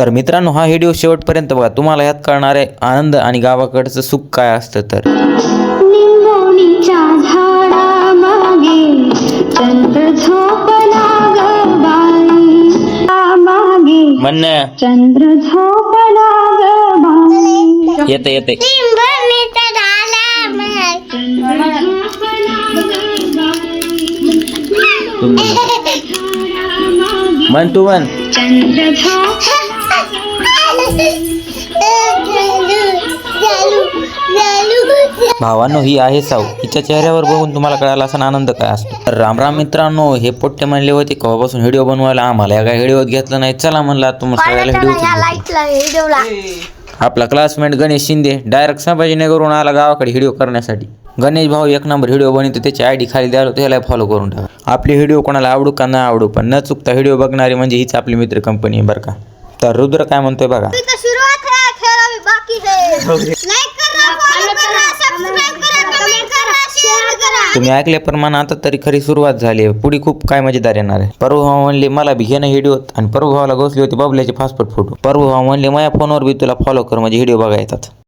तर मित्रांनो, हा व्हिडिओ शेवटपर्यंत बघा, तुम्हाला यात कळणार आहे आनंद आणि गावाकडचं सुख काय असतं. तर निंबोणीच्या झाडामागे चंद्र झोपला ग बाई, मागे म्हणणं चंद्र झोपला ग बाई. येते म्हण तू म्हण. चंद्र झोपला भावांनो, ही आहे साऊ. हिच्या चेहऱ्यावर बघून तुम्हाला कळाला असा आनंद काय असतो. तर राम राम मित्रांनो, हे पोट्टे म्हणले होते केव्हापासून व्हिडिओ बनवायला, आम्हाला या काय व्हिडिओत घेतलं नाही. चला म्हणला तुम्हाला व्हिडिओ. आपला क्लासमेट गणेश शिंदे डायरेक्ट संभाजीनगरवरून आला गावाकडे व्हिडिओ करण्यासाठी. गणेश भाऊ एक नंबर व्हिडिओ बनवतो, त्याची आयडी खाली द्यायला त्याला फॉलो करून टाका. आपले व्हिडिओ कोणाला आवडू का न आवडू, पण न चुकता व्हिडिओ बघणारी म्हणजे हीच आपली मित्र कंपनी आहे बरं का. तर रुद्र काय म्हणतोय बघा. तुम्ही ऐकल्याप्रमाणे आता तरी खरी सुरुवात झाली आहे. पुढे खूप काय मजेदार येणार आहे. परवा भाऊ म्हणले मला भी घेणं व्हिडिओत, आणि परवा भावाला घोसली होती बबल्याचे फास्टफूड फोटो. परवा भाऊ म्हणले माझ्या फोनवर बी तुला फॉलो कर म्हणजे व्हिडिओ बघा येतात.